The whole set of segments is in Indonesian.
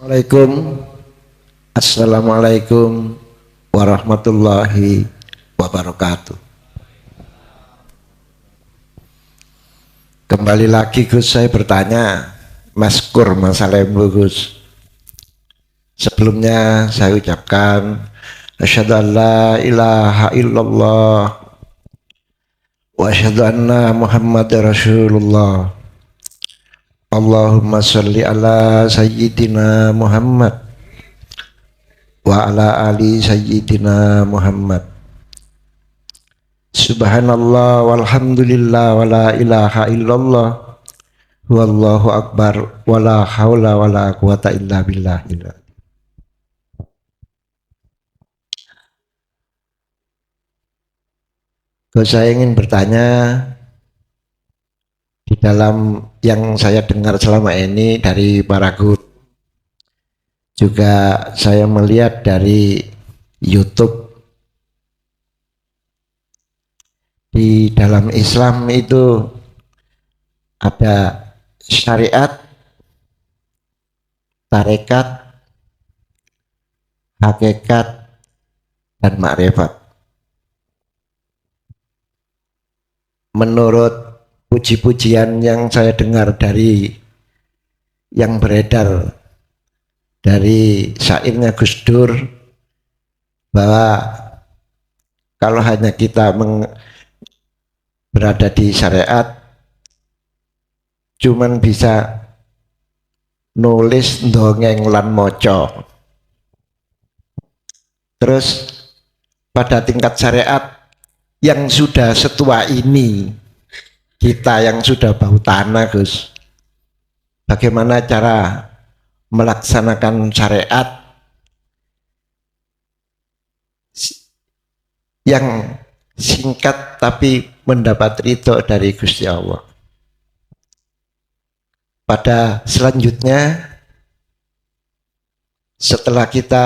Assalamualaikum. Assalamualaikum warahmatullahi wabarakatuh. Kembali lagi Gus, saya bertanya maskur masalah Gus. Sebelumnya saya ucapkan asyhadu an la ilaha illallah wa asyhadu anna Muhammadar Rasulullah. Allahumma sholli ala sayyidina Muhammad wa ala ali sayyidina Muhammad. Subhanallah walhamdulillah wa la ilaha illallah wallahu akbar wa la haula wa la quwata illa billah. Saya ingin bertanya, di dalam yang saya dengar selama ini dari para guru, juga saya melihat dari YouTube, di dalam Islam itu ada syariat, tarekat, hakikat, dan makrifat. Menurut puji-pujian yang saya dengar dari yang beredar dari syairnya Gus Dur, bahwa kalau hanya kita berada di syariat, cuman bisa nulis dongeng lan moco. Terus pada tingkat syariat yang sudah setua ini, kita yang sudah bau tanah Gus, bagaimana cara melaksanakan syariat yang singkat tapi mendapat ridho dari Gusti Allah. Pada selanjutnya, setelah kita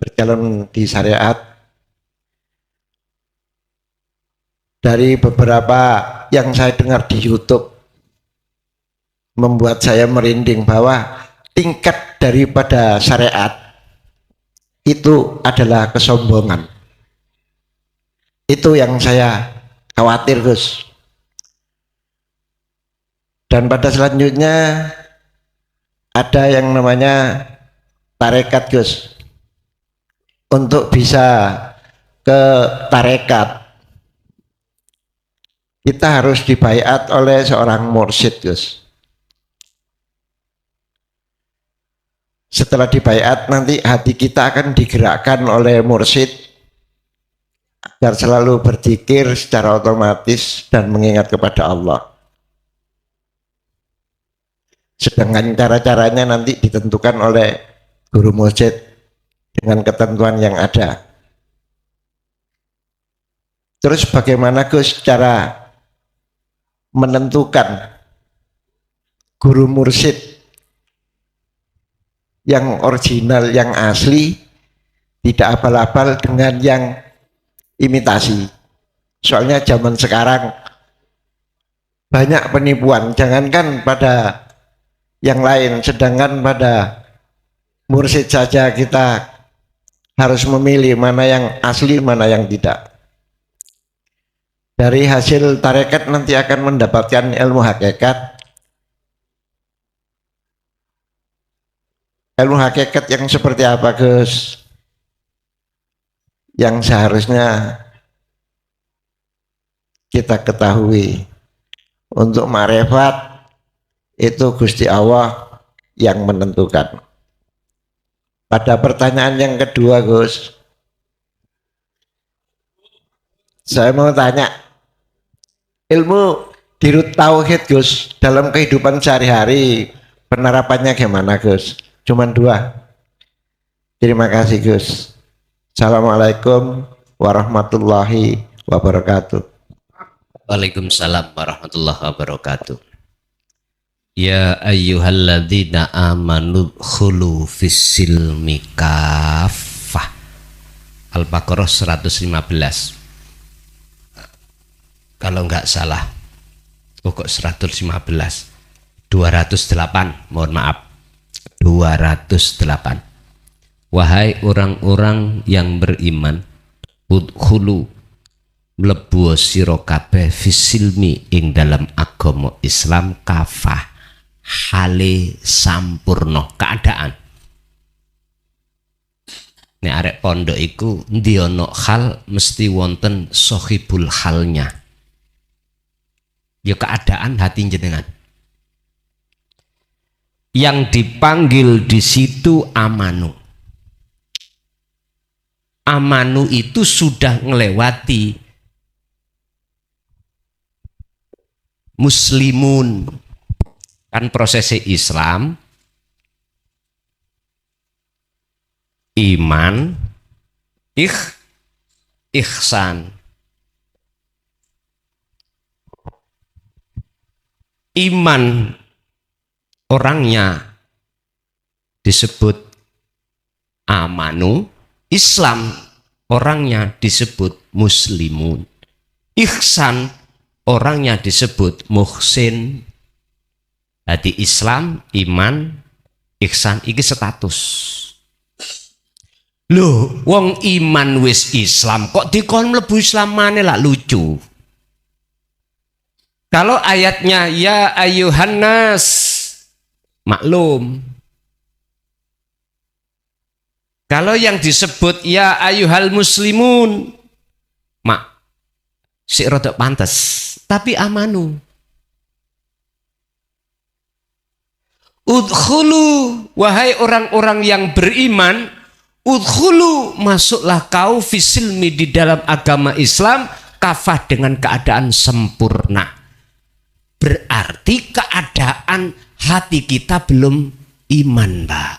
berjalan di syariat, dari beberapa yang saya dengar di YouTube membuat saya merinding bahwa tingkat daripada syariat itu adalah kesombongan. Itu yang saya khawatir Gus. Dan pada selanjutnya ada yang namanya tarekat Gus. Untuk bisa ke tarekat, kita harus dibaiat oleh seorang mursyid Gus. Setelah dibaiat, nanti hati kita akan digerakkan oleh mursyid agar selalu berzikir secara otomatis dan mengingat kepada Allah. Sedangkan cara-caranya nanti ditentukan oleh guru mursyid dengan ketentuan yang ada. Terus bagaimana Gus cara menentukan guru mursyid yang original, yang asli, tidak abal-abal dengan yang imitasi? Soalnya zaman sekarang banyak penipuan, jangankan pada yang lain, sedangkan pada mursyid saja kita harus memilih mana yang asli, mana yang tidak. Dari hasil tarekat nanti akan mendapatkan ilmu hakikat. Ilmu hakikat yang seperti apa Gus? Yang seharusnya kita ketahui. Untuk makrifat itu Gusti Allah yang menentukan. Pada pertanyaan yang kedua Gus, saya mau tanya, ilmu dirut tauhid Gus dalam kehidupan sehari-hari penerapannya gimana Gus? Cuman dua. Terima kasih Gus. Assalamualaikum warahmatullahi wabarakatuh. Waalaikumsalam warahmatullahi wabarakatuh. Ya ayyuhalladzina amanu khulu fissilmi kafah. Al-Baqarah 115. Kalau nggak salah, kok 115, 208, mohon maaf. 208. Wahai orang-orang yang beriman, udkhulu mlebu sira kabeh fisilmi ing dalam agama Islam kafah hale sampurna keadaan. Nek arek pondok iku endi ana hal mesti wonten sohibul halnya. Ya keadaan hati jenengan. Yang dipanggil di situ amanu. Amanu itu sudah ngelewati muslimun. Kan prosesnya Islam, iman, ihsan. Iman orangnya disebut amanu, Islam orangnya disebut muslimun, ihsan orangnya disebut muhsin. Jadi Islam, iman, ihsan iki status. Loh, wong iman wis Islam kok dikon mlebu Islam maneh lah, lucu. Kalau ayatnya ya ayyuhan nas, maklum. Kalau yang disebut ya ayyuhal muslimun, si rodok pantes, tapi amanu. Udkhulu, wahai orang-orang yang beriman, udkhulu, masuklah kau fisilmi di dalam agama Islam kafah dengan keadaan sempurna. Berarti keadaan hati kita belum iman, Pak.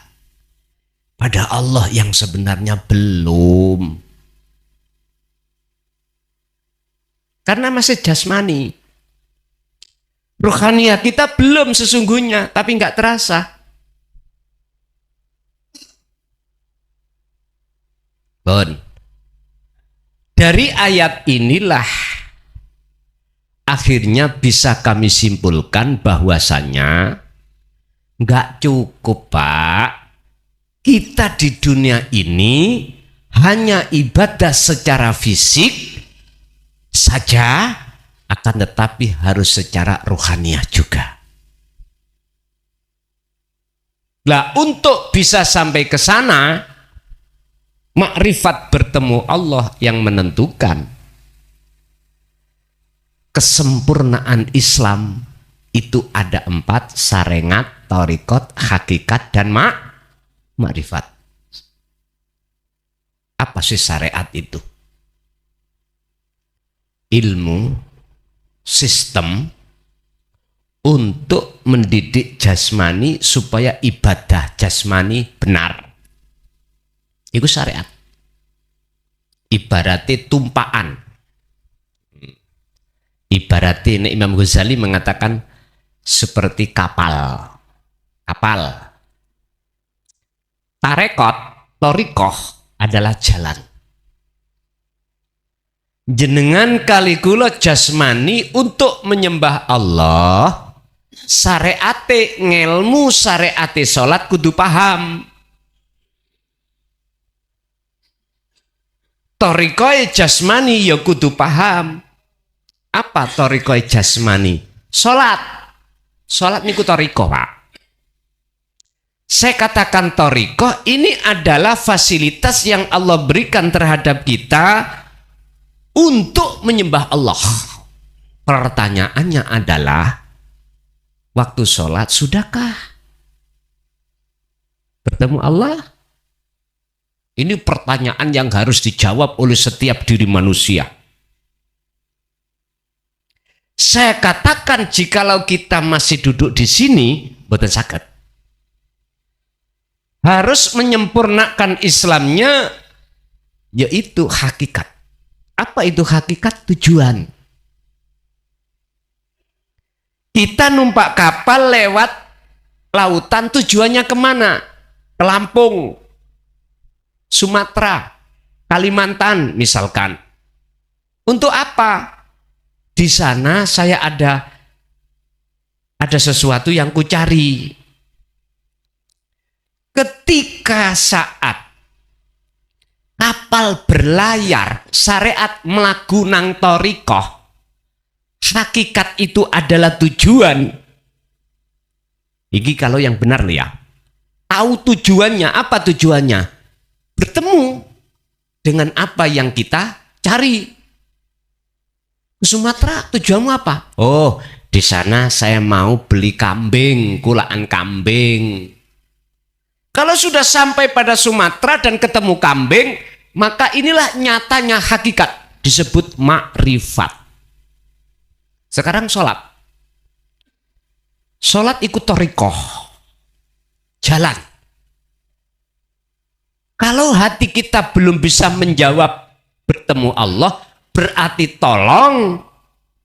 Pada Allah yang sebenarnya belum. Karena masih jasmani. Rohania kita belum sesungguhnya, tapi nggak terasa. Bon. Dari ayat inilah akhirnya bisa kami simpulkan bahwasannya nggak cukup, Pak. Kita di dunia ini hanya ibadah secara fisik saja, akan tetapi harus secara rohaniah juga. Nah, untuk bisa sampai ke sana, makrifat bertemu Allah yang menentukan. Kesempurnaan Islam itu ada 4, sarengat, thariqat, hakikat, dan makrifat. Apa sih syariat itu? Ilmu, sistem untuk mendidik jasmani supaya ibadah jasmani benar. Itu syariat. Ibaratnya tumpaan. Ibaratnya Imam Ghazali mengatakan seperti kapal. Kapal. Tarekot, torikoh adalah jalan. Jenengan kalikula jasmani untuk menyembah Allah, syariate ngelmu, syariate sholat kudu paham. Torikoy jasmani ya kudu paham. Apa torikoy jasmani? Sholat. Sholat niku toriko, Pak. Saya katakan thariqah ini adalah fasilitas yang Allah berikan terhadap kita untuk menyembah Allah. Pertanyaannya adalah, waktu sholat sudahkah bertemu Allah? Ini pertanyaan yang harus dijawab oleh setiap diri manusia. Saya katakan jikalau kita masih duduk di sini, boten saged. Harus menyempurnakan Islamnya, yaitu hakikat. Apa itu hakikat? Tujuan. Kita numpak kapal lewat lautan, tujuannya kemana? Ke Lampung, Sumatera, Kalimantan misalkan. Untuk apa? Di sana saya ada sesuatu yang kucari. ketika saat kapal berlayar, syariat melaku nang torikoh, hakikat itu adalah tujuan. Iki kalau yang benar ya. Tahu tujuannya, apa tujuannya? Bertemu dengan apa yang kita cari. Ke Sumatera tujuanmu apa? Oh, di sana saya mau beli kambing, kulaan kambing. Kalau sudah sampai pada Sumatera dan ketemu kambing, maka inilah nyatanya hakikat, disebut makrifat. Sekarang sholat. Sholat ikut torikoh. Jalan. Kalau hati kita belum bisa menjawab bertemu Allah, berarti tolong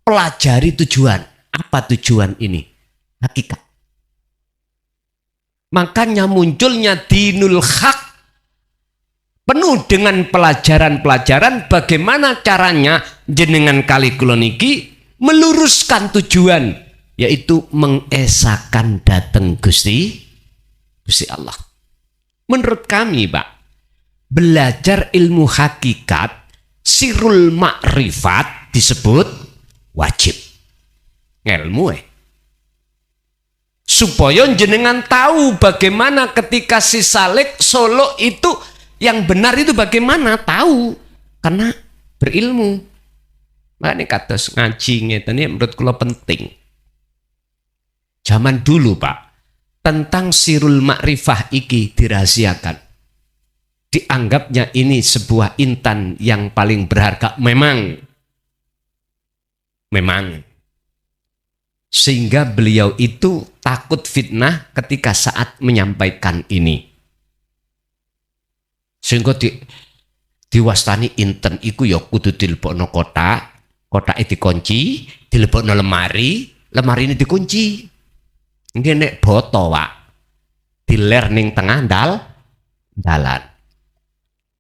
pelajari tujuan. Apa tujuan ini? Hakikat. Makanya munculnya dinul haq, penuh dengan pelajaran-pelajaran bagaimana caranya jenengan kali kula niki meluruskan tujuan, yaitu mengesahkan dateng Gusti Allah. Menurut kami, Pak, belajar ilmu hakikat sirul makrifat disebut wajib. Ilmu supaya jenengan tahu bagaimana ketika si Saleh Solo itu yang benar itu bagaimana, tahu karena berilmu. Makanya kados ngaji ngeten iki menurut kula penting. Zaman dulu, Pak, tentang sirul makrifah iki dirahasiakan. Dianggapnya ini sebuah intan yang paling berharga. Memang. Sehingga beliau itu takut fitnah ketika saat menyampaikan ini. Sehingga diwastani inten iku ya kudu dilebokno kotak itu dikunci, dilebokno lemari ini dikunci. Nggih nek boto, Pak, diler ning tengah dalan.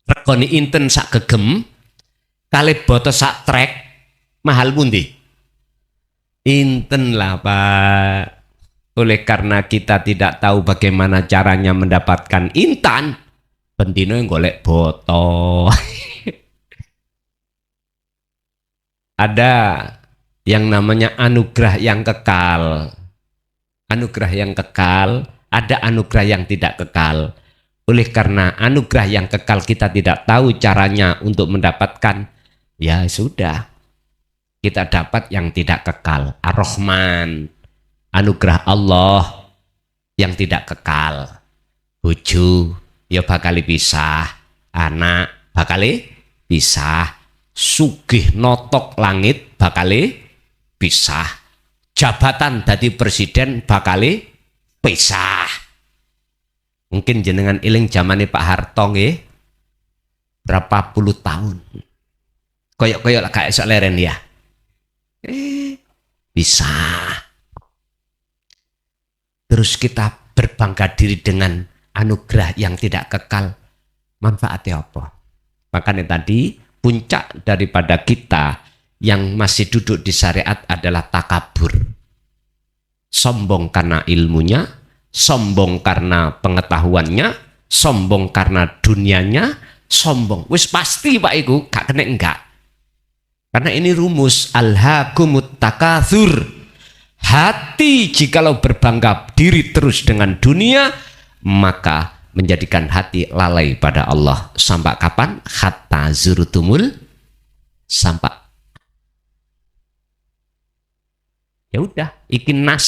Regane inten sak gegem kali boto sak trek mahal pundi? Inten lah, Pak. Oleh karena kita tidak tahu bagaimana caranya mendapatkan intan, bendino yang golek boto. Ada yang namanya anugerah yang kekal. Anugerah yang kekal, ada anugerah yang tidak kekal. Oleh karena anugerah yang kekal kita tidak tahu caranya untuk mendapatkan, ya sudah. Kita dapat yang tidak kekal. Ar-Rahman, anugerah Allah yang tidak kekal. Bojo ya bakal pisah, anak bakal pisah, sugih notok langit bakal pisah, jabatan dadi presiden bakal pisah. Mungkin jenengan iling zamane Pak Harto nggih berapa puluh tahun. Koyok-koyok lah kayak esok leren ya. Bisa. Terus kita berbangga diri dengan anugerah yang tidak kekal. Manfaatnya apa? Makanya tadi puncak daripada kita yang masih duduk di syariat adalah takabur. Sombong karena ilmunya, sombong karena pengetahuannya, sombong karena dunianya, sombong. Wis pasti Pak iku gak kena enggak. Karena ini rumus alhaakumut takatsur. Hati jikalau berbangga diri terus dengan dunia, maka menjadikan hati lalai pada Allah. Sampai kapan? Hatta zurtumul, sampai. Ya udah, iki nas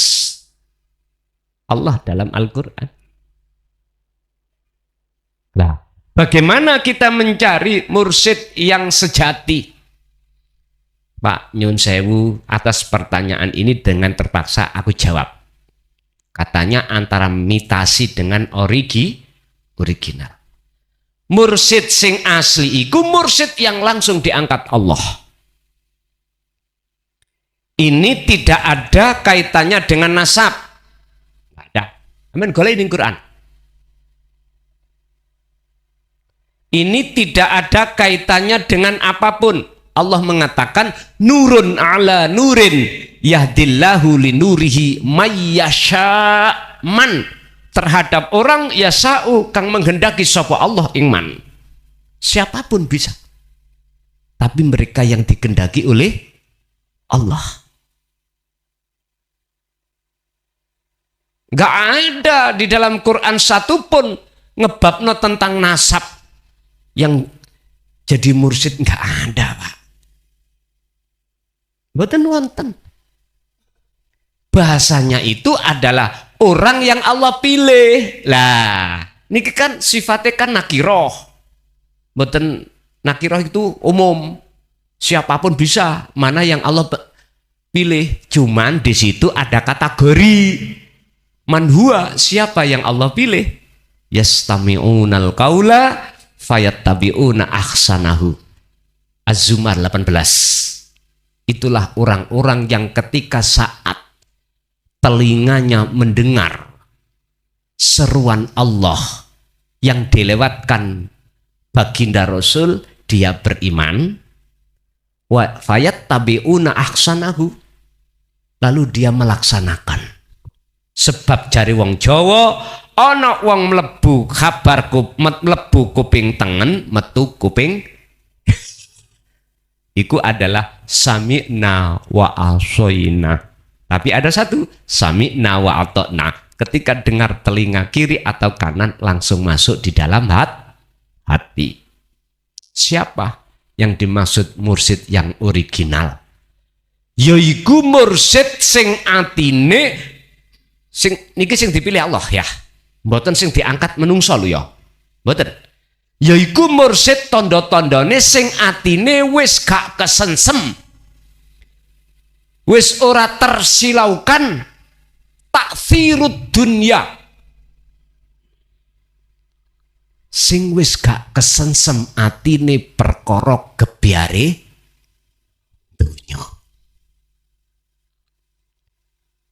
Allah dalam Al-Qur'an. Nah, bagaimana kita mencari mursyid yang sejati? Pak nyun sewu, atas pertanyaan ini dengan terpaksa aku jawab. Katanya antara mitasi dengan original. Mursyid sing asli iku mursyid yang langsung diangkat Allah. Ini tidak ada kaitannya dengan nasab. Tidak ada. Amin, golek ning Quran. Ini tidak ada kaitannya dengan apapun. Allah mengatakan nurun ala nurin yahdillahu linurihi mayyasha, man terhadap orang yasa'u kang menghendaki sapa Allah ingman. Siapapun bisa. Tapi mereka yang dikehendaki oleh Allah. Gak ada di dalam Quran satupun ngebabno tentang nasab yang jadi mursyid, gak ada, Pak. Mboten wonten. Bahasanya itu adalah orang yang Allah pilih. Lah, niki kan sifatnya kan nakiroh. Mboten nakiroh itu umum. Siapapun bisa, mana yang Allah pilih. Cuman di situ ada kategori. Man huwa, siapa yang Allah pilih? Yastami'unal qaula fayattabi'una ahsanahu. Az-Zumar 18. Itulah orang-orang yang ketika saat telinganya mendengar seruan Allah yang dilewatkan baginda Rasul, dia beriman. Wa fayattabi'una ahsanahu. Lalu dia melaksanakan. Sebab jari wong Jawa ana wong mlebu kabar mlebu kuping tengen metu kuping iku adalah sami'na wa asoina. Tapi ada satu sami'na wa ata'na. Ketika dengar telinga kiri atau kanan langsung masuk di dalam hati. Siapa yang dimaksud mursyid yang original? Yaiku mursyid sing atine sing niki sing dipilih Allah ya. Mboten sing diangkat menungso lho ya. Mboten. Yaiku mursyid tondo-tondone sing atine wis gak kesensem. Wis ora tersilaukan taksirud dunya. Sing wis gak kesensem atine perkara gebyare dunya.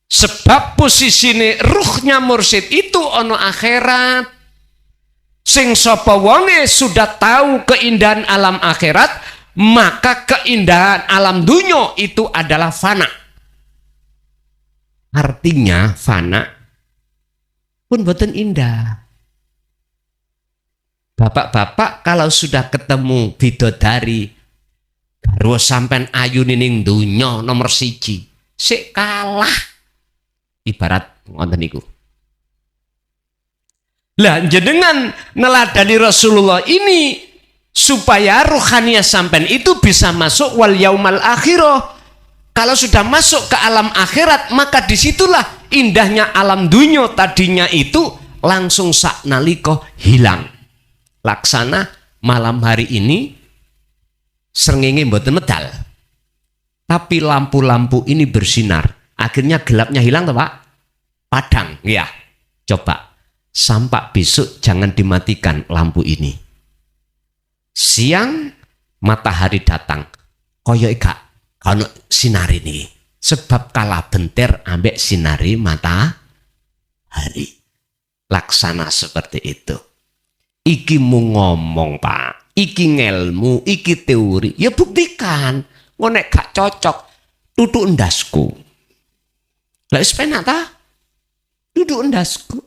Sebab posisine ruhnya mursyid itu ono akhirat. Sing sapa wonge sudah tahu keindahan alam akhirat, maka keindahan alam dunya itu adalah fana. Artinya fana pun boten indah. Bapak-bapak kalau sudah ketemu bidodari garwa sampean ayu ning dunya nomor 1, sik kalah. Ibarat ngoten niku. Lah jenengan neladani Rasulullah ini supaya ruhaniyah sampean itu bisa masuk wal yaumal akhirah. Kalau sudah masuk ke alam akhirat, maka disitulah indahnya alam dunya tadinya itu langsung saknalika hilang. Laksana malam hari ini srengenge mboten medal. Tapi lampu-lampu ini bersinar. Akhirnya gelapnya hilang toh Pak? Padang, ya. Coba sampai besok jangan dimatikan lampu ini. Siang matahari datang, koyo gak kono sinari ini. Sebab kalah benter ambek sinari matahari. Laksana seperti itu. Iki mu ngomong Pak, iki ngelmu, iki teori. Ya buktikan, ngonek gak cocok, tutuk endasku. Lah wis penak ta? Duduk endasku.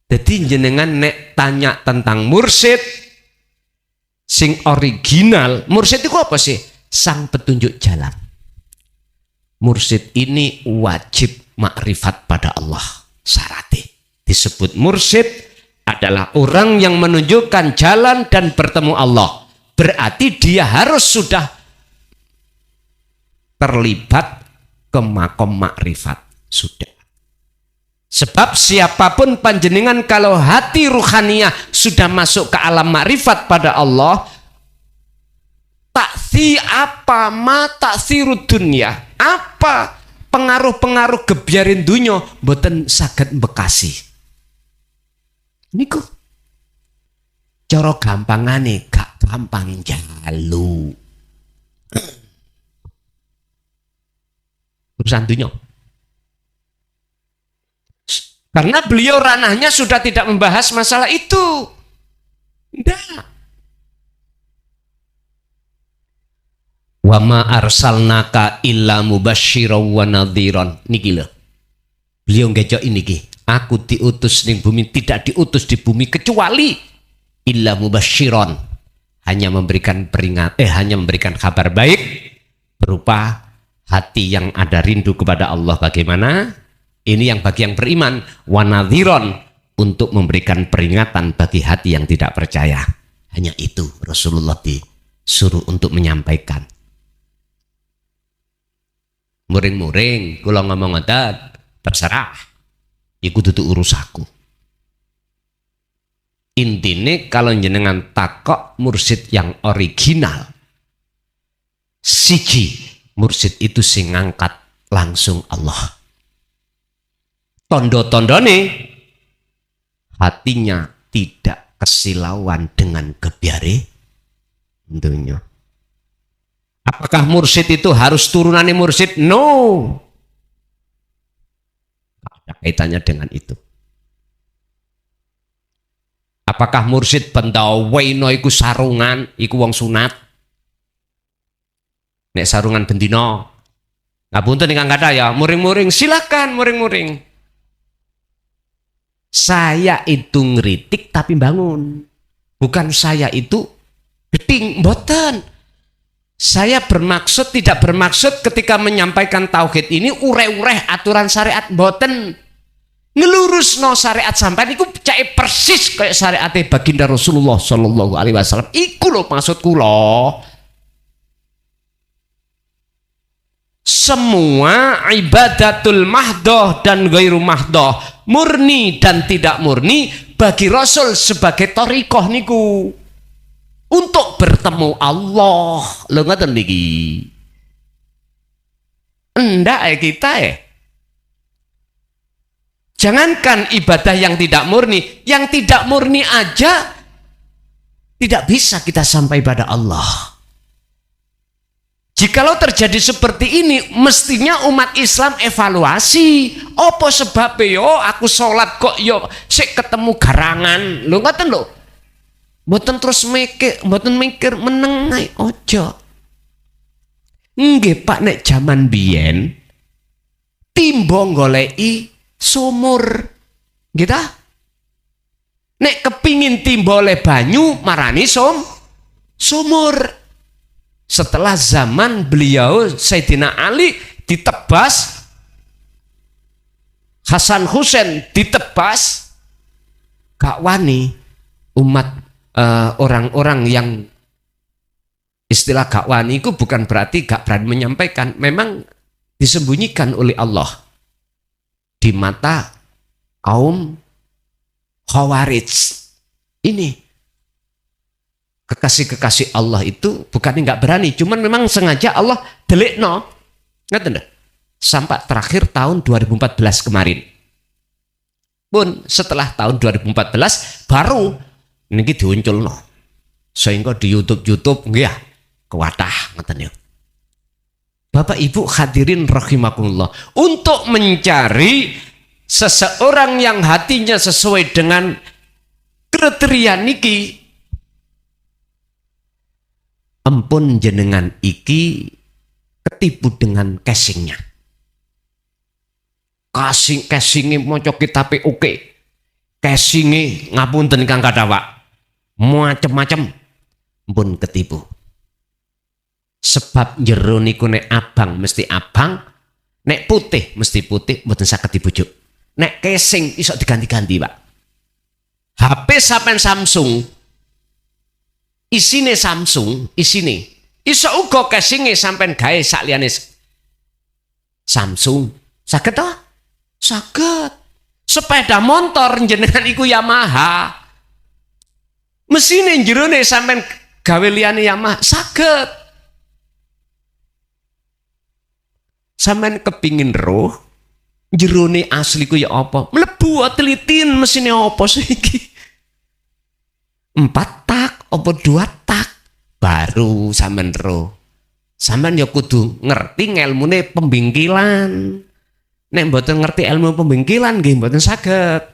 Jadi jenengan nek tanya tentang mursyid sing original, mursyid itu apa sih? Sang petunjuk jalan. Mursyid ini wajib makrifat pada Allah. Syaratnya disebut mursyid adalah orang yang menunjukkan jalan dan bertemu Allah. Berarti dia harus sudah terlibat ke makom makrifat. Sudah. Sebab siapapun panjenengan kalau hati ruhaniyah sudah masuk ke alam makrifat pada Allah, taksi apa mata siru dunya, apa pengaruh-pengaruh gebyarin dunya mboten saged bekasi. Niku cara gampangane gak gampang jalu. Urusan dunia. Karena beliau ranahnya sudah tidak membahas masalah itu. Tidak. Wa ma arsalnaka illa mubasysyiran wa nadhiran. Niki lho. Beliau ngejok ini ki. Aku diutus di bumi, tidak diutus di bumi kecuali illa mubasyiron, hanya memberikan hanya memberikan kabar baik berupa hati yang ada rindu kepada Allah. Bagaimana? Ini yang bagi yang beriman, wa nadhiron, untuk memberikan peringatan bagi hati yang tidak percaya. Hanya itu Rasulullah disuruh untuk menyampaikan. Muring-muring kula ngomong ngoten terserah, iku dudu urusaku. Intine kalau jenengan takok mursyid yang original, siji mursyid itu sing ngangkat langsung Allah. Tondo-tondone hatinya tidak kesilauan dengan kebiare dunia. Apakah mursyid itu harus turunannya mursyid? No. Ada kaitannya dengan itu. Apakah mursyid bendaweno iku sarungan, iku wong sunat? Nek sarungan bendino. Ngapunten ingkang kathah ya, muring-muring silakan muring-muring. Saya itu ngeritik tapi bangun. Bukan saya itu geting, mboten. Saya tidak bermaksud ketika menyampaikan tauhid ini ureh-ureh aturan syariat, mboten. Ngelurusno syariat sampean iku cake persis kayak syariate baginda Rasulullah sallallahu alaihi wasallam. Iku lho maksud kula. Semua ibadatul mahdoh dan ghairu mahdoh, murni dan tidak murni, bagi Rasul sebagai thariqah niku untuk bertemu Allah. Lho ngoten niki. Endak kita jangankan ibadah yang tidak murni aja tidak bisa kita sampai pada Allah. Jikalau terjadi seperti ini, mestinya umat Islam evaluasi. Apa sebabnya yo aku sholat kok yo sik ketemu garangan. Lho ngoten lho. Mboten terus mikir meneng ae ojo. Nggih Pak, nek jaman biyen timbo goleki sumur. Gitu? Nek kepingin timbo oleh banyu marani sumur. Setelah zaman beliau Sayyidina Ali ditebas, Hasan Husain ditebas, gak wani umat orang-orang yang istilah gak wani itu bukan berarti gak berani menyampaikan, memang disembunyikan oleh Allah di mata kaum Khawarij. Ini kekasih-kekasih Allah itu bukannya nggak berani, cuman memang sengaja Allah delikno, ngerti nggak? Sampai terakhir tahun 2014 kemarin. Pun setelah tahun 2014 baru ini diunculno, sehingga di YouTube ya kewatah ngeten ya. Bapak Ibu hadirin rahimakumullah, untuk mencari seseorang yang hatinya sesuai dengan kriteria niki, ampun jenengan iki ketipu dengan casingnya. Casingnya maca kitabe oke. Casingnya ngapunten kang kathah Pak. Macem-macem ampun ketipu. Sebab jero niku nek abang mesti abang, nek putih mesti putih, mboten saged dibujuk. Nek casing iso diganti-ganti, Pak. HP sampean Samsung isine Samsung, isine iso uga casinge sampean gawe sakliyane Samsung. Saged to? Saged. Sepeda motor jenengan iku Yamaha. Mesine jerone sampean gawe liyane Yamaha, saged. Sampean kepingin roh jerone asli ku ya apa? Mlebu telitin mesine apa sih iki? 4 tak apa 2 tak baru sampean ro. Sampean ya kudu ngerti ngelmune pembingkilan. Nek mboten ngerti ilmu pembingkilan nggih mboten saged.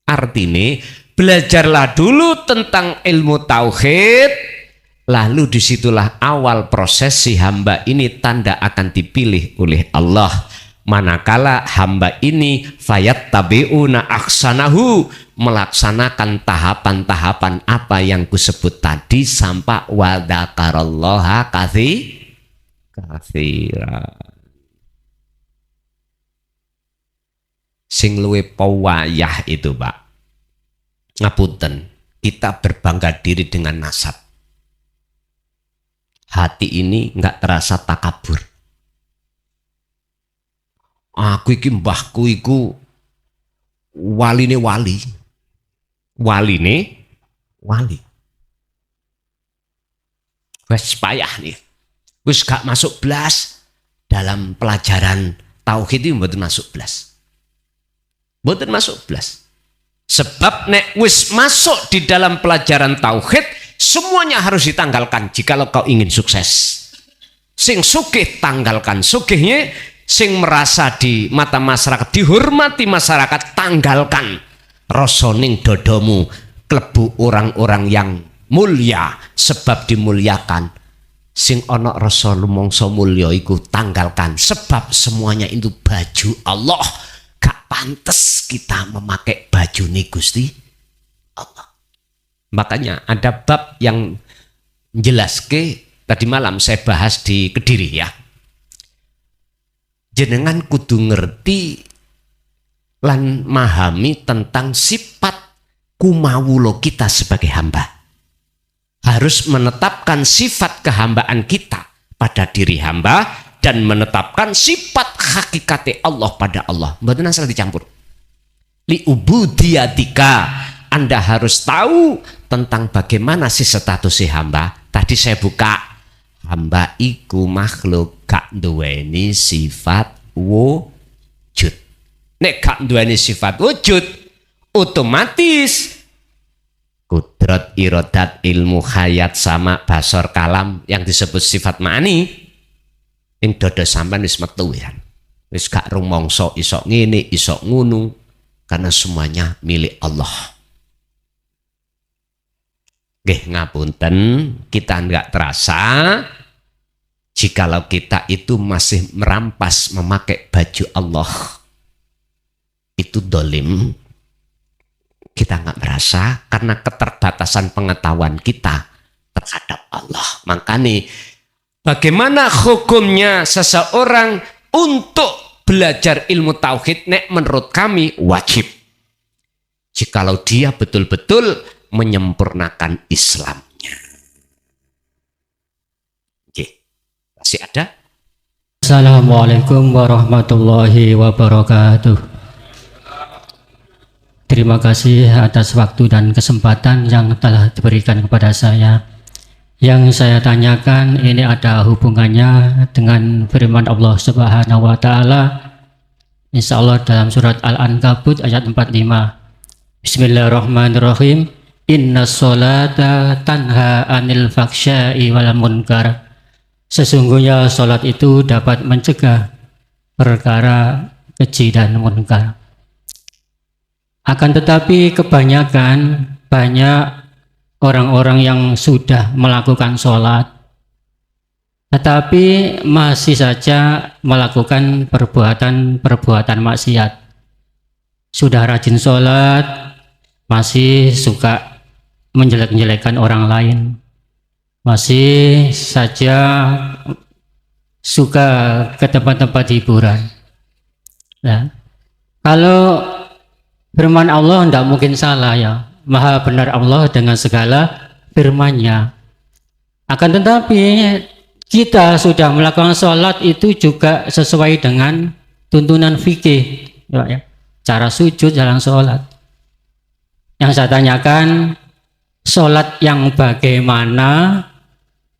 Artine belajarlah dulu tentang ilmu tauhid, lalu disitulah awal proses si hamba ini tanda akan dipilih oleh Allah. manakala hamba ini fayattabi'una ahsanahu, melaksanakan tahapan-tahapan apa yang kusebut tadi sampai wa dzakarallaha katsira. Sing luwe pawayah itu, Pak. Ngapunten, kita berbangga diri dengan nasab. Hati ini enggak terasa takabur. Aku iki mbahku iku waline wali. Waline wali. Wes payah nih. Wis gak masuk blas dalam pelajaran tauhid itu mboten masuk blas. Mboten masuk blas. Sebab nek wis masuk di dalam pelajaran tauhid, semuanya harus ditanggalkan jikalau kau ingin sukses. Sing sugih tanggalkan sugihnya, sing merasa di mata masyarakat dihormati masyarakat tanggalkan. Rosoning dodomu klebu orang-orang yang mulia sebab dimuliakan. Sing ana rasa lumangsa mulya iku tanggalkan sebab semuanya itu baju Allah. Gak pantas kita memakai baju nih Gusti Allah. Makanya ada bab yang menjelaskan, tadi malam saya bahas di Kediri ya. Jenengan kudu ngerti lan memahami tentang sifat kumawulo kita sebagai hamba. Harus menetapkan sifat kehambaan kita pada diri hamba dan menetapkan sifat hakikate Allah pada Allah. Mboten asal dicampur. Li ubudiyatika, Anda harus tahu tentang bagaimana si status si hamba. Tadi saya buka, hamba iku makhluk gak duweni sifat wujud. Nek gak duweni sifat wujud, otomatis kudrat, irodat, ilmu, hayat, sama, basor, kalam yang disebut sifat ma'ani ing dodo sampean wis metu ya. Wis gak rumangsa iso ngene, iso ngono, karena semuanya milik Allah. Nggih ngapunten, kita enggak terasa jikalau kita itu masih merampas memakai baju Allah. Itu dolim. Kita enggak merasa karena keterbatasan pengetahuan kita terhadap Allah. Makanya bagaimana hukumnya seseorang untuk belajar ilmu tauhid? Nek menurut kami wajib. Jikalau dia betul-betul menyempurnakan Islamnya. Oke, masih ada? Assalamualaikum warahmatullahi wabarakatuh. Terima kasih atas waktu dan kesempatan yang telah diberikan kepada saya. Yang saya tanyakan ini ada hubungannya dengan firman Allah Subhanahu wa taala. Insyaallah dalam surat Al-Ankabut ayat 45. Bismillahirrahmanirrahim. Innas sholata tanha anil faksya'i wal munkar. Sesungguhnya sholat itu dapat mencegah perkara keji dan munkar. Akan tetapi kebanyakan banyak orang-orang yang sudah melakukan sholat tetapi masih saja melakukan perbuatan maksiat. Sudah rajin sholat, masih suka menjelek-jelekan orang lain, masih saja suka ke tempat-tempat hiburan. Nah, kalau firman Allah tidak mungkin salah ya, maha benar Allah dengan segala firman-Nya. Akan tetapi kita sudah melakukan sholat itu juga sesuai dengan tuntunan fikih ya, cara sujud dalam sholat. Yang saya tanyakan, sholat yang bagaimana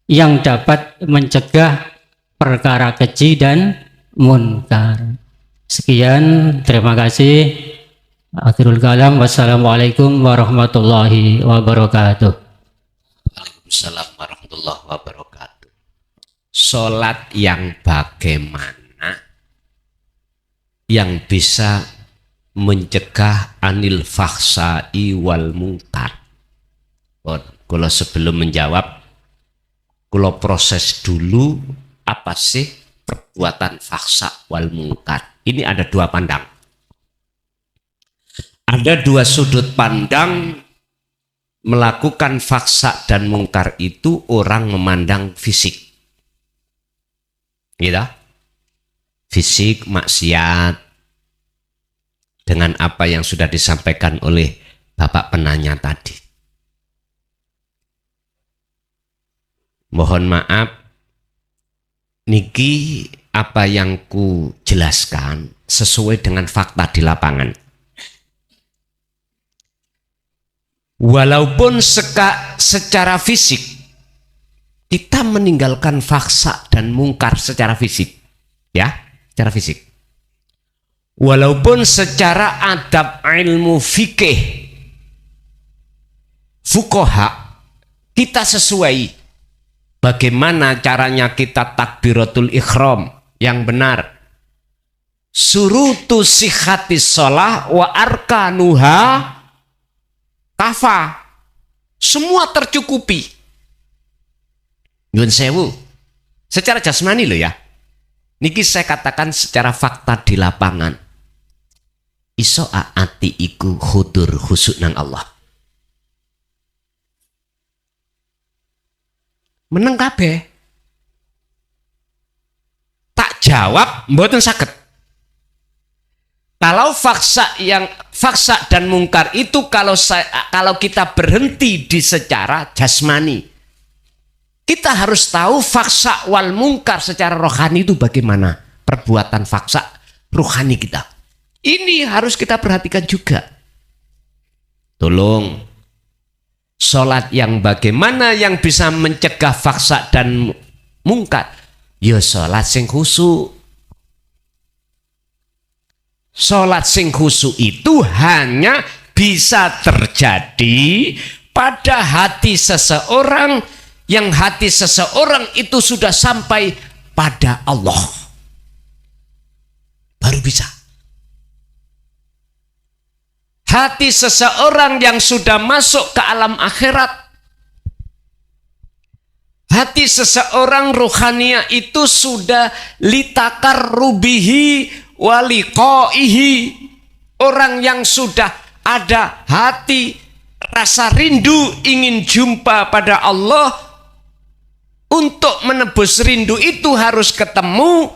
yang dapat mencegah perkara keji dan munkar. Sekian, terima kasih. Akhirul kalam, wassalamualaikum warahmatullahi wabarakatuh. Waalaikumsalam warahmatullahi wabarakatuh. Sholat yang bagaimana yang bisa mencegah anil fakhsai wal munkar? Kalau sebelum menjawab, kalau proses dulu apa sih perbuatan fakhsa wal munkar? Ini ada dua pandang. Ada dua sudut pandang melakukan faksa dan mungkar itu. Orang memandang fisik, gitu, fisik maksiat dengan apa yang sudah disampaikan oleh Bapak penanya tadi. Mohon maaf, niki apa yang ku jelaskan sesuai dengan fakta di lapangan. Walaupun secara fisik kita meninggalkan faksa dan mungkar secara fisik, ya, secara fisik. Walaupun secara adab ilmu fikih, fuqaha, kita sesuai bagaimana caranya kita takbiratul ihram yang benar. Surutu sihhatis shalah wa arkanuha kafa, semua tercukupi. Nyuwun sewu, secara jasmani loh ya. Niki saya katakan secara fakta di lapangan. Iso ati iku hudur khusuk nang Allah. Meneng kabeh. Tak jawab mboten saged. Kalau faksa dan mungkar itu kalau kita berhenti di secara jasmani, kita harus tahu faksa wal mungkar secara rohani itu bagaimana perbuatan faksa rohani kita. Ini harus kita perhatikan juga. Tolong, sholat yang bagaimana yang bisa mencegah faksa dan mungkar? Ya sholat sing khusyuk. Sholat sing khusyuk itu hanya bisa terjadi pada hati seseorang yang hati seseorang itu sudah sampai pada Allah. Baru bisa. Hati seseorang yang sudah masuk ke alam akhirat, hati seseorang ruhania itu sudah litakar rubihi waliqaihi, orang yang sudah ada hati rasa rindu ingin jumpa pada Allah. Untuk menebus rindu itu harus ketemu,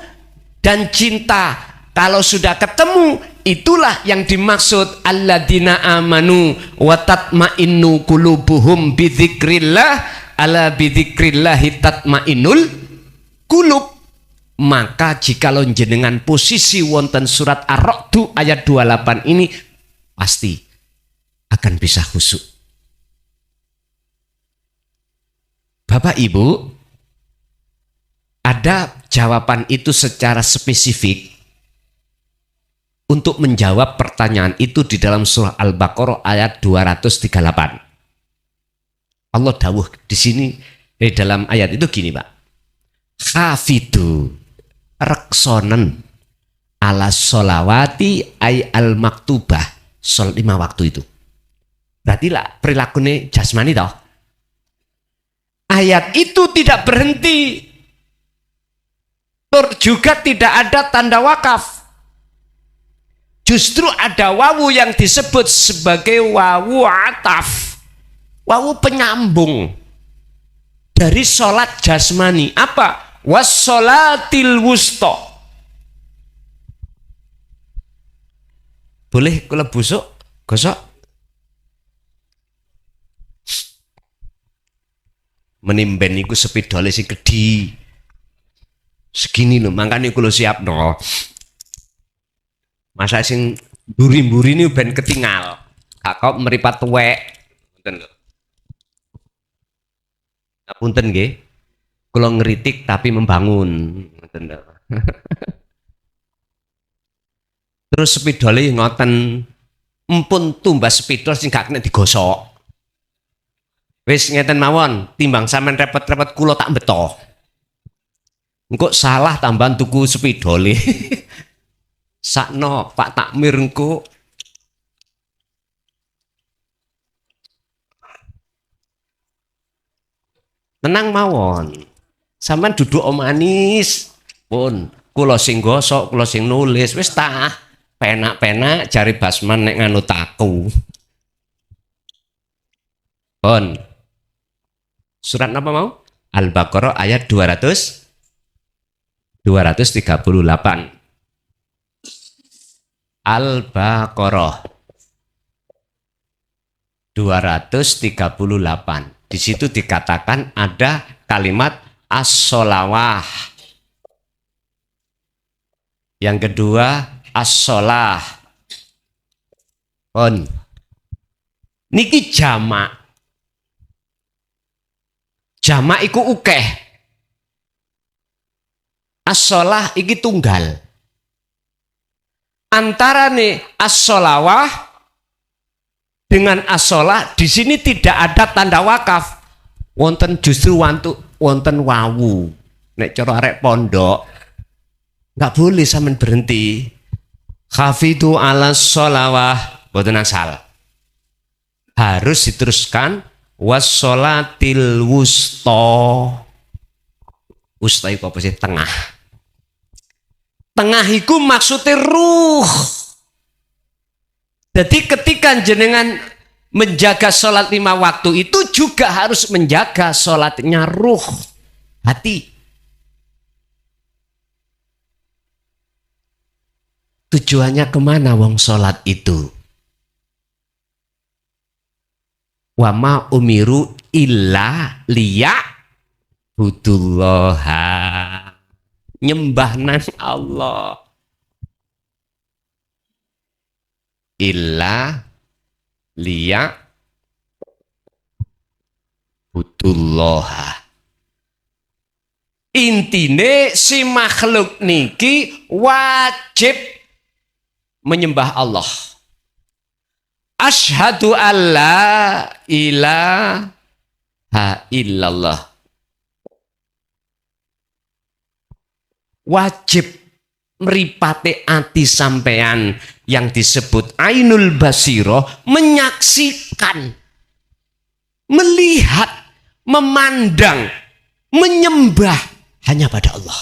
dan cinta kalau sudah ketemu itulah yang dimaksud alladzina amanu wa tatmainnu qulubuhum bidzikrillah, ala bidzikrillahi tatmainnul qulub. Maka jikalau jenengan posisi wonten surat Ar-Ra'd ayat 28 ini pasti akan bisa khusyuk. Bapak Ibu, ada jawaban itu secara spesifik untuk menjawab pertanyaan itu di dalam surah Al-Baqarah ayat 238. Allah dawuh di sini di dalam ayat itu gini, Pak. Khafidu reksonen ala sholawati ay al maktubah, sholat 5 waktu itu. Berarti lah perilakunya jasmani toh. Ayat itu tidak berhenti, juga tidak ada tanda wakaf. Justru ada wawu yang disebut sebagai wawu ataf, wawu penyambung dari sholat jasmani. Apa? Wassolatil wusta. Boleh kula busuk gosok? Menimben iku sepidole sing gedhi. Segini lho, makane kula siapno. Masa sing mburi-mburi ini ben ketinggal. Gak kok meripat tuwek. Ngoten lho. Ngapunten nggih. Kula ngeritik tapi membangun. Ngoten lho. Terus spidole ngoten, empun tumbas spidol sing gak kena digosok. Wis ngeten mawon, timbang sampean repot-repot kula tak beto. Engko salah tambahan tuku spidole. Sakno Pak Takmir engko. Tenang mawon. Sampean duduk manis pun kula sing gosok, kula sing nulis, wis ta penak-penak jari Basman nek nganut aku. Pun. Surat apa mau? Al-Baqarah ayat 238. Al-Baqarah 238. Di situ dikatakan ada kalimat as-sholawah. Yang kedua as-sholah. Pun. Niki jamak. Jamak iku ukeh. As-sholah iki tunggal. Antara nih as-sholawah dengan as-sholah di sini tidak ada tanda wakaf. Wonten justru wonten wawu. Nek cara arek pondok nggak boleh sampean berhenti. Khafidu ala sholawah boten asal. Harus diteruskan wassolatil wusta. Wusta iku apa sih? Tengah. Tengah iku maksudnya ruh. Jadi ketika jenengan menjaga sholat 5 waktu itu juga harus menjaga sholatnya ruh, hati. Tujuannya kemana wong sholat itu? Wa ma umiru illa liya budullaha, nyembah nang Allah. Illa liya budullaha. Intine si makhluk niki wajib menyembah Allah. Asyhadu alla ilaha illallah. Wajib meripate ati sampean yang disebut ainul basiroh, menyaksikan, melihat, memandang, menyembah hanya pada Allah.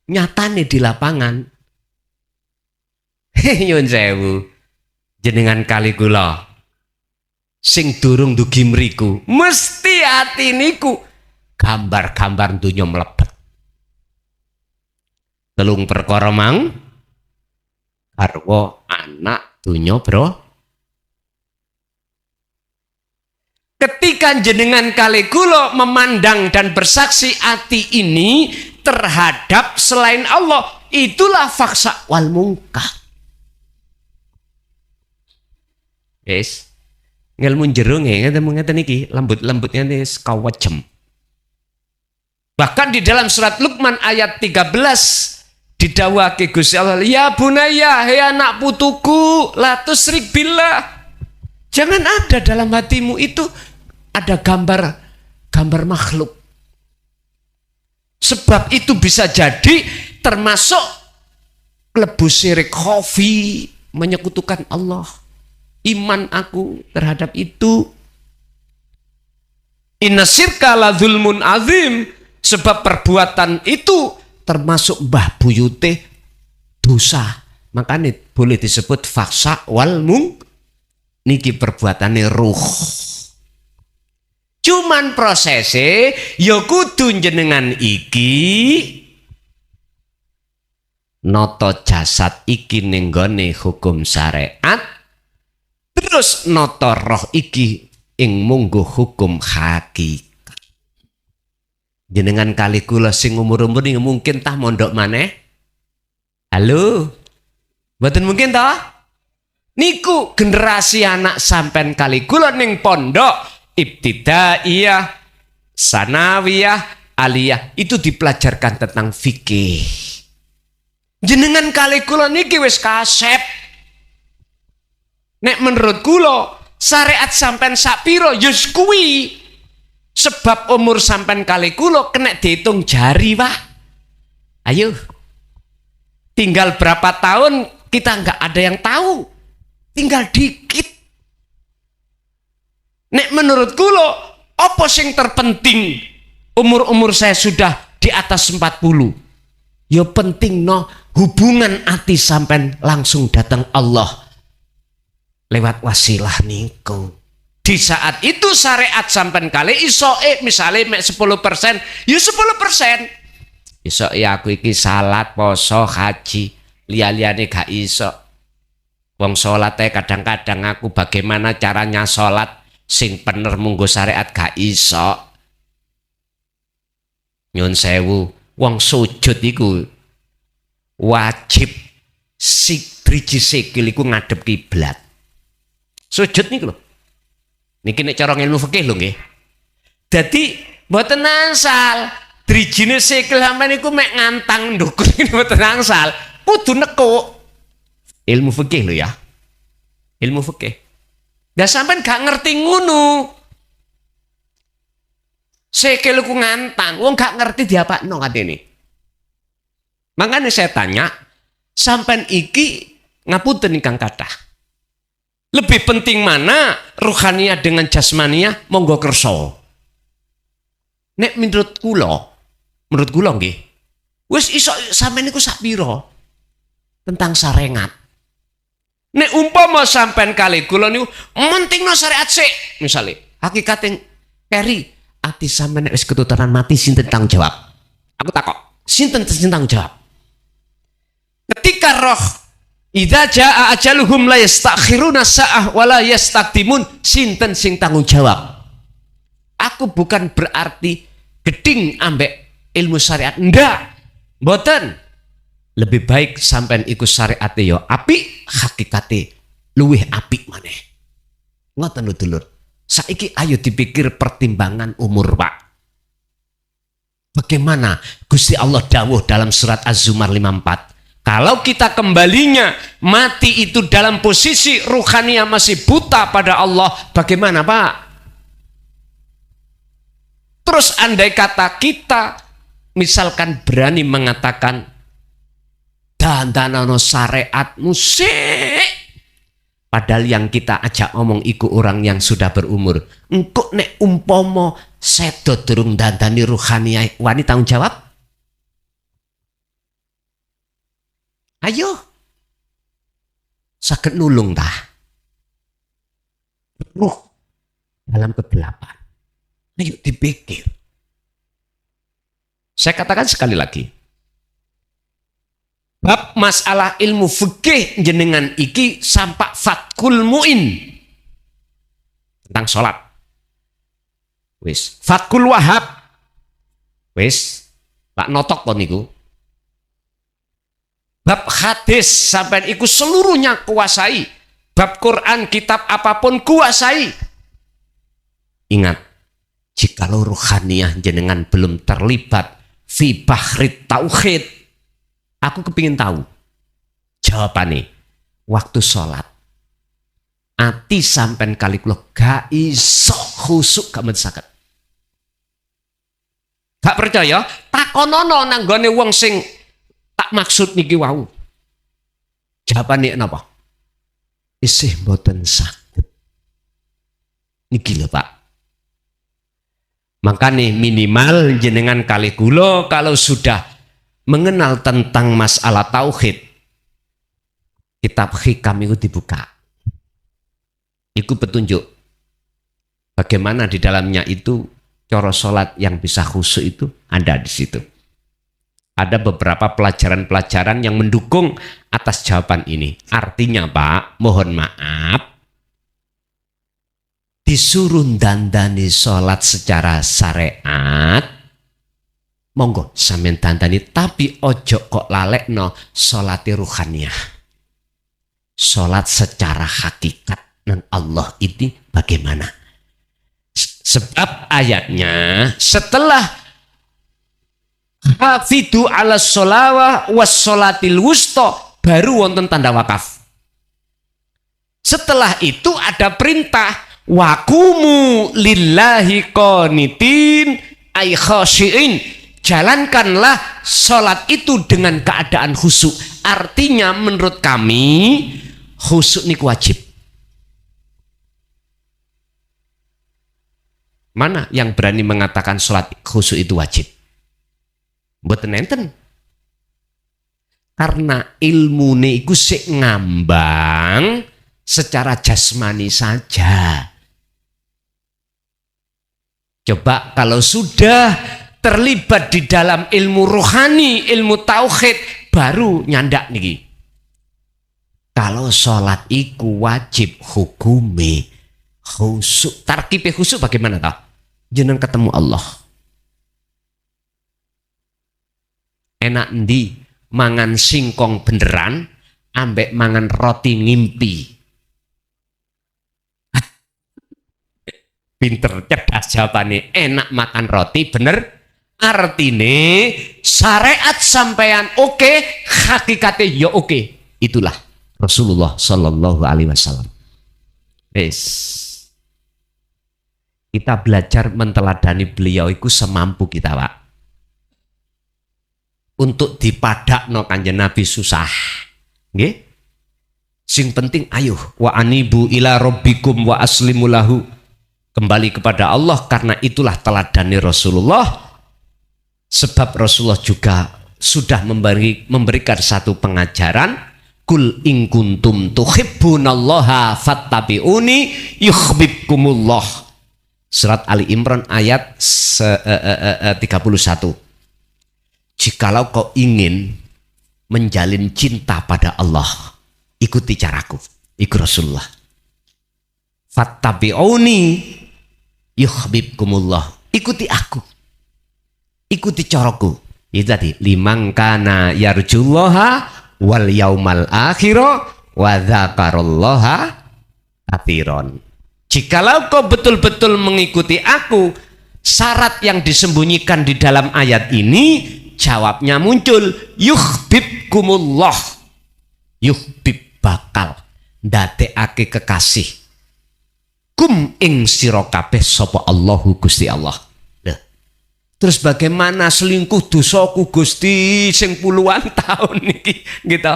Nyatane di lapangan. Nyun sewu, jenengan kali kula sing durung dugi mriku mesti ati niku gambar-gambar dunya mlebet. Telung perkara mang garwa anak dunya, bro. Ketika jenengan kali kula memandang dan bersaksi ati ini terhadap selain Allah, itulah faksa wal mungkar. Yes. Ngelmu jero ngeten iki lembut-lembutnya wis kawajem. Bahkan di dalam surat Luqman ayat 13 didawake Gusti Allah, ya bunaya, hei anak putuku, la tusyrik billah. Jangan ada dalam hatimu itu ada gambar makhluk. Sebab itu bisa jadi termasuk klebu syirik khafi, menyekutukan Allah. Iman aku terhadap itu. Inna syirka la zulmun azim. Sebab perbuatan itu termasuk mbah buyute dosa. Makanya boleh disebut faksa wal mung. Niki perbuatane ruh. Cuman prosesnya ya kudu jenengan iki noto jasad iki ning gone hukum syariat. Terus noto roh iki ing mungguh hukum hakikat. Jenengan kali kula sing umur-umur ini mungkin tah mondok maneh. Halo? Mboten mungkin tah? Niku generasi anak sampean kali kula ning pondok ibtidaiyah, sanawiyah, aliyah itu dipelajarkan tentang fikih. Jenengan kali kula niki wis kasep. Nek menurut kula syariat sampean sak pira yus kuwi. Sebab umur sampean kali kula kena dihitung jari, wah. Ayo. Tinggal berapa tahun kita nggak ada yang tahu. Tinggal dikit. Nek menurut kula apa sing terpenting umur saya sudah di atas 40. Ya penting no hubungan hati sampean langsung datang Allah lewat wasilah niku. Di saat itu syariat sampean kali iso misalnya mek 10%, ya 10%. Iso ya aku iki salat, poso, haji, liya-liyane gak iso. Wong salat kadang-kadang aku bagaimana caranya salat sing bener munggo syariat gak iso. Nyun sewu, wong sujud iku wajib driji sikil iku ngadep kiblat. Sujud niku lho. Niki nek cara ilmu fikih lho nggih. Dadi mboten angsal drijine sikil sampeyan niku mek ngantang ndukur mboten angsal, kudu nekuk. Ilmu fikih lho ya. Ilmu fikih. Lah sampeyan gak ngerti ngono. Sikil ku ngantang, wong gak ngerti diapakno katene. Makanya saya tanya, sampean iki ngapunten ingkang kathah. Lebih penting mana ruhaniah dengan jasmaniah? Monggo kersa. Nek menurut kula nggih. Wis iso sampean niku sak pira tentang sarengat. Nek umpama sampean kali kula niku mentingno syariat sik, misale hakikate peri ati sampean nek wis ketuturan mati sinten tanggung jawab? Aku takok, sinten tanggung jawab? Ketika roh idza jaa ajaluhum la yastakhiruna sa'ah wa la yastaqdimun, sinten sing tanggung jawab? Aku bukan berarti geding ambek ilmu syariat, ndak. Mboten. Lebih baik sampean ikut syariat yo apik, hakikate luwih apik maneh. Ngoten lho dulur. Saiki ayo dipikir pertimbangan umur, Pak. Bagaimana Gusti Allah dawuh dalam surat Az-Zumar 54? Kalau kita kembalinya mati itu dalam posisi ruhaniah masih buta pada Allah, bagaimana Pak? Terus andai kata kita misalkan berani mengatakan dandanono syariat musik, padahal yang kita ajak ngomong iku orang yang sudah berumur. Engkau nek umpomo sedo durung dandani ruhaniah, wani tanggung jawab? Ayo, sakit nulung tah. Ruh dalam kegelapan. Ayo dipikir. Saya katakan sekali lagi. Bab masalah ilmu fikih jenengan iki sampak fatkul mu'in. Tentang sholat. Wis, fatkul wahab. Wis, Pak notok kon niku. Bab hadis sampai iku seluruhnya kuasai. Bab Quran, kitab apapun kuasai. Ingat, jikalau ruhaniah jenengan belum terlibat fi bahrit tauhid, aku kepingin tahu jawabannya. Waktu sholat, ati sampai kali kula gak iso khusuk gak mensaket. Gak percaya? Takonono nanggone wong sing tak maksud niki wau. Jawabane napa? Isih mboten saged. Niki lho Pak. Makanya minimal jenengan kali kula kalau sudah mengenal tentang masalah tauhid, kitab hikam itu dibuka. Itu petunjuk bagaimana di dalamnya itu cara salat yang bisa khusyuk itu ada di situ. Ada beberapa pelajaran-pelajaran yang mendukung atas jawaban ini. Artinya Pak, mohon maaf, disuruh dandani sholat secara syariat, monggo sampeyan dandani, tapi ojo kok lalekno sholati ruhaniah. Sholat secara hakikat nang Allah ini bagaimana? Sebab ayatnya setelah hafidu ala sholawah was sholatil wusta baru wonten tanda wakaf. Setelah itu ada perintah wakumu lillahi qanitin ay khashiin, jalankanlah sholat itu dengan keadaan khusyuk. Artinya menurut kami khusyuk ini wajib. Mana yang berani mengatakan sholat khusyuk itu wajib? Mboten enten. Karena ilmune iku sik ngambang secara jasmani saja. Coba kalau sudah terlibat di dalam ilmu rohani, ilmu tauhid, baru nyandak niki. Kalau sholat iku wajib hukume khusyuk. Tarkibe khusyuk bagaimana toh? Jeneng ketemu Allah. Enak ndi mangan singkong beneran ambek mangan roti ngimpi. Pinter cerdas jawabannya. Enak makan roti bener, artine syariat sampean oke, hakikatnya ya oke. Itulah Rasulullah Sallallahu Alaihi Wasallam. Yes. Kita belajar menteladani beliau itu semampu kita, Pak. Untuk dipadakno Kanjeng Nabi susah. Nggih? Sing penting ayo wa anibu ila rabbikum wa aslimu lahu. Kembali kepada Allah, karena itulah teladani Rasulullah. Sebab Rasulullah juga sudah memberikan satu pengajaran, kul in kuntum tuhibbunallaha fattabi'uni yuhibbukumullah. Surat Ali Imran ayat 31. Jikalau kau ingin menjalin cinta pada Allah, ikuti caraku, ikut Rasulullah. Fattabi'uni yuhibbukumullah. Ikuti aku, ikuti caraku. Itu tadi, liman kana yarjullaha wal yaumal akhira wa dzakarallaha katsiran. Jikalau kau betul-betul mengikuti aku, syarat yang disembunyikan di dalam ayat ini, jawabnya muncul, yuhibbukumullah. Yuhbib bakal ndadekake kekasih kum ing sira kabeh sapa Allahu Gusti Allah. Terus bagaimana selingkuh dosaku Gusti sing puluhan tahun niki gitu.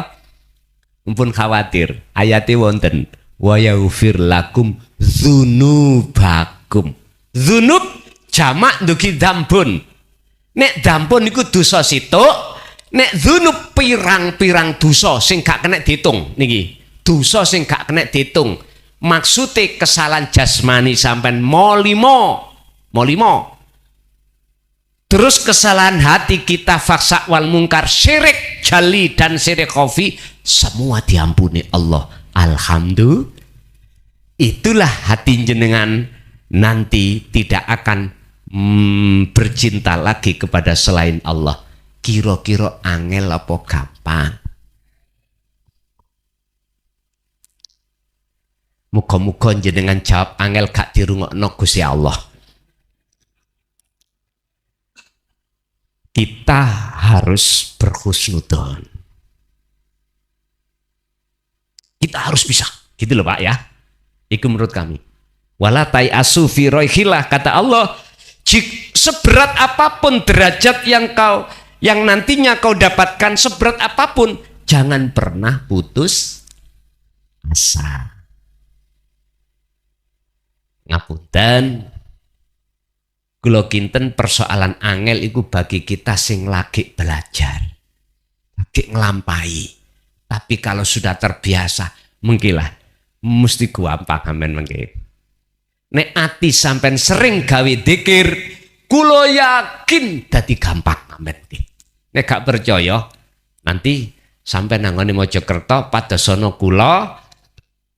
Mumpun khawatir, ayate wonten wa yaghfir lakum dzunubakum. Dzunub jamak ndugi dambun. Nek dambun niku dosa situk, nek dzunub pirang-pirang dosa sing gak kena diitung niki. Dosa sing gak kena diitung. Maksudnya kesalahan jasmani sampai molimo. Terus kesalahan hati kita, faksa wal mungkar, syirik jali dan syirik khafi, semua diampuni Allah. Alhamdulillah. Itulah hati jenengan nanti tidak akan bercinta lagi kepada selain Allah. Kira-kira angel apa gampang? Muga-muga jenengan jawab angel gak dirungokno Gusti Allah. Kita harus berhusnudzon. Kita harus bisa. Gitu loh Pak ya. Itu menurut kami. Wala tai'asu fi roihillah, kata Allah, seberat apapun derajat yang nantinya kau dapatkan, seberat apapun, jangan pernah putus asa. Ngapunten, kula kinten persoalan angel itu bagi kita sing lagi belajar, lagi ngelampai. Tapi kalau sudah terbiasa, mengkilah mesti gampang amen mengki. Nek ati sampean sering gawe dzikir, kula yakin dadi gampang amen iki. Nek gak percaya, nanti sampean nangone Mojokerto padosana kula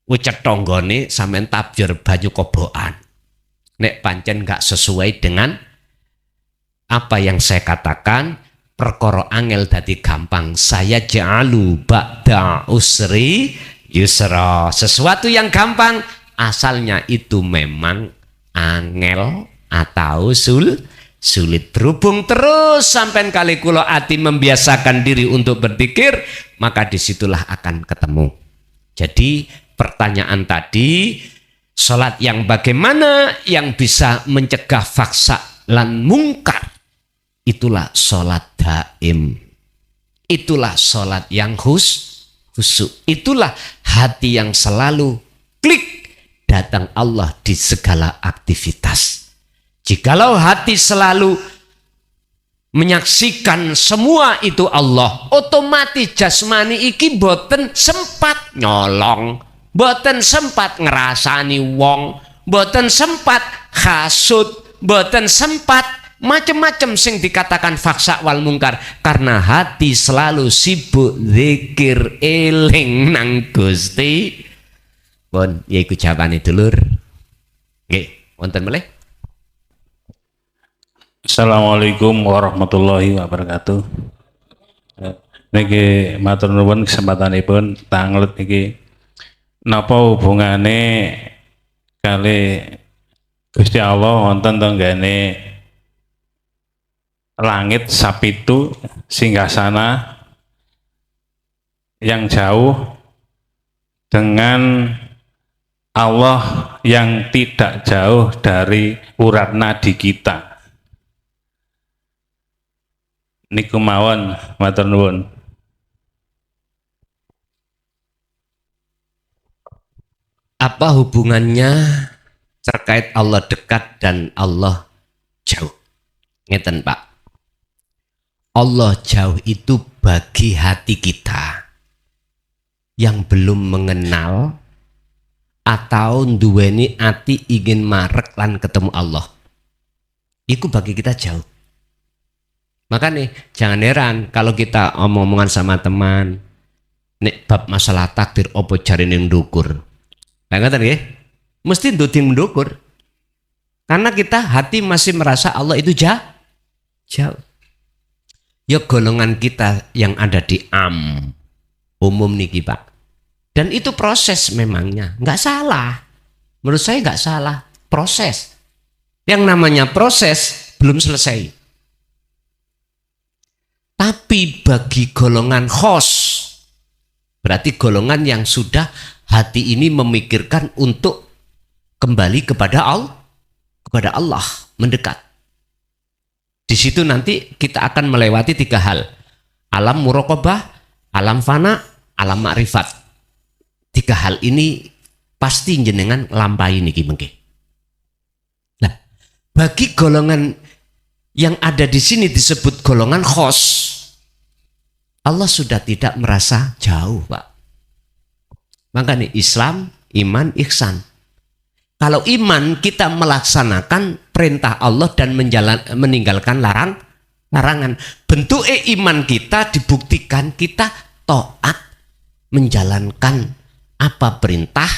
ucet tonggone sampean tabjur banyu kobokan. Nek pancen gak sesuai dengan apa yang saya katakan, perkara angel dadi gampang. Saya ja'alu ba'da usri yusra. Sesuatu yang gampang asalnya itu memang angel atau sulit. Berhubung terus sampai kali kula ati membiasakan diri untuk berzikir, maka disitulah akan ketemu. Jadi pertanyaan tadi, salat yang bagaimana yang bisa mencegah faksa lan mungkar, itulah salat daim. Itulah salat yang khusyuk. Itulah hati yang selalu klik datang Allah di segala aktivitas. Jikalau hati selalu menyaksikan semua itu Allah, otomatis jasmani iki boten sempat nyolong, boten sempat ngerasani wong, boten sempat hasud, boten sempat macam-macam sing dikatakan faksa wal mungkar, karena hati selalu sibuk zikir eling nang Gusti. Pun yaiku jawabane dulur. Nggih, wonten melih. Assalamualaikum warahmatullahi wabarakatuh. Niki matur nuwun kesempatanipun tanglet niki napa hubungane kali Gusti Allah wonten tenggane langit sapitu singgasana yang jauh dengan Allah yang tidak jauh dari urat nadi kita. Niku mawon matur nuwun. Apa hubungannya terkait Allah dekat dan Allah jauh? Ngeten Pak. Allah jauh itu bagi hati kita yang belum mengenal atau duweni ati ingin marek lan ketemu Allah. Iku bagi kita jauh. Makanya jangan heran kalau kita omong-omongan sama teman, nek bab masalah takdir opo jarine ndukur. Kayak ngoten nggih? Mesti nduding mendukur. Karena kita hati masih merasa Allah itu jauh. Ya golongan kita yang ada di umum niki Pak. Dan itu proses memangnya, nggak salah. Menurut saya nggak salah, proses. Yang namanya proses belum selesai. Tapi bagi golongan khos, berarti golongan yang sudah hati ini memikirkan untuk kembali kepada Allah, mendekat. Di situ nanti kita akan melewati 3 hal. Alam muraqabah, alam fana, alam ma'rifat. 3 hal ini pasti jenengan lampahi niki mengke. Nah, bagi golongan yang ada di sini disebut golongan khos, Allah sudah tidak merasa jauh, Pak. Makanya Islam, iman, ihsan. Kalau iman kita melaksanakan perintah Allah dan meninggalkan larangan. Bentuk iman kita dibuktikan kita taat menjalankan apa perintah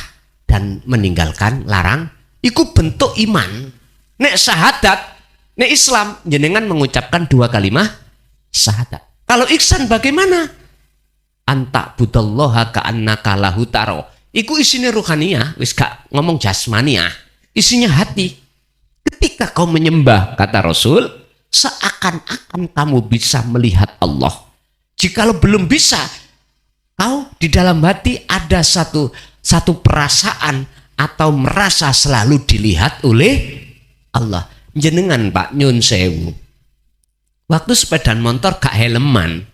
dan meninggalkan larang. Iku bentuk iman. Nek syahadat, nek Islam jenengan mengucapkan 2 kalimat syahadat. Kalau ihsan bagaimana? Anta budallaha ka'annaka lahu taro. Iku isinya ruhaniyah, wis gak ngomong jasmaniah. Isinya hati. Ketika kau menyembah, kata Rasul, seakan-akan kamu bisa melihat Allah. Jikalau belum bisa, kau di dalam hati ada satu perasaan atau merasa selalu dilihat oleh Allah. Jenengan Pak nyun sewu. Waktu sepedaan motor gak helman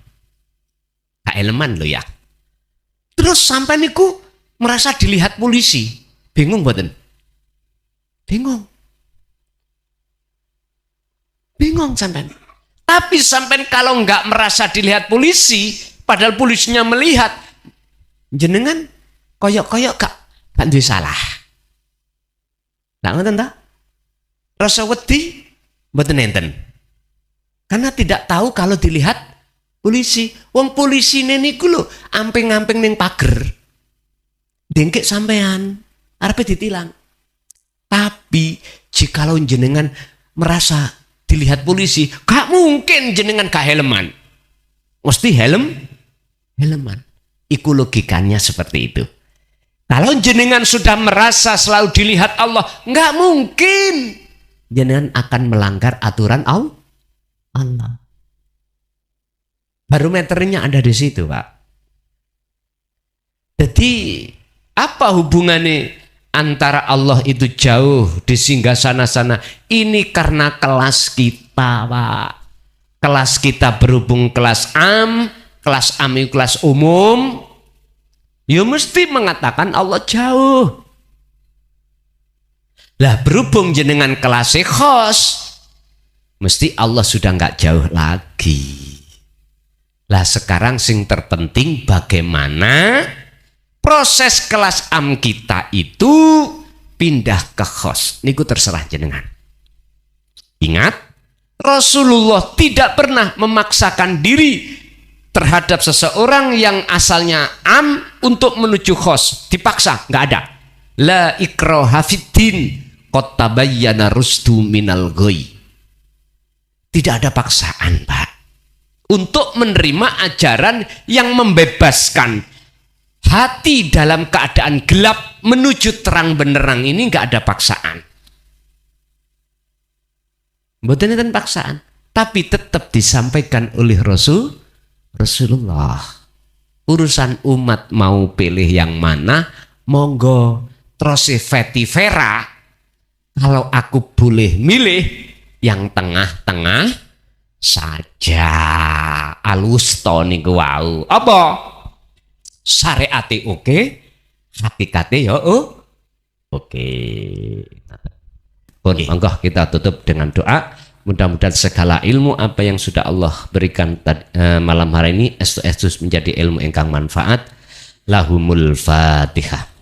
lo ya. Terus sampai niku merasa dilihat polisi, bingung mboten? Bingung sampai. Tapi sampai kalau nggak merasa dilihat polisi, padahal polisinya melihat, jenengan koyok-koyok gak duwe salah. Nggak ngoten ta? Rasa wedi mboten enten. Karena tidak tahu kalau dilihat polisi. Wong polisi niku lho amping-amping ning pager. Dengkek sampean, arepe ditilang. Tapi jikalau jenengan merasa dilihat polisi, gak mungkin jenengan gak helman. Mesti helman. Iku logikanya seperti itu. Kalau jenengan sudah merasa selalu dilihat Allah, gak mungkin jenengan akan melanggar aturan Allah. Barometernya ada di situ, Pak. Jadi apa hubungannya antara Allah itu jauh di singgasana sana? Ini karena kelas kita, Pak. Kelas kita berhubung kelas itu kelas umum. Ya mesti mengatakan Allah jauh. Lah berhubung jenengan kelas khos, mesti Allah sudah nggak jauh lagi. Lah sekarang sing terpenting bagaimana proses kelas am kita itu pindah ke khos. Niku terserah jenengan. Ingat, Rasulullah tidak pernah memaksakan diri terhadap seseorang yang asalnya am untuk menuju khos. Dipaksa, nggak ada. La ikraha fiddin qad tabayyana rusdu minal ghoi. Tidak ada paksaan, Pak. Untuk menerima ajaran yang membebaskan hati dalam keadaan gelap menuju terang benderang ini, nggak ada paksaan. Mboten enten paksaan, tapi tetap disampaikan oleh Rasulullah. Urusan umat mau pilih yang mana, monggo. Terus vetivera, kalau aku boleh milih yang tengah-tengah saja. Alusto niku wau. Apa? Syariate oke, hakikate ya oke. Pun monggo kita tutup dengan doa. Mudah-mudahan segala ilmu apa yang sudah Allah berikan malam hari ini estus menjadi ilmu ingkang manfaat. Lahumul Fatihah.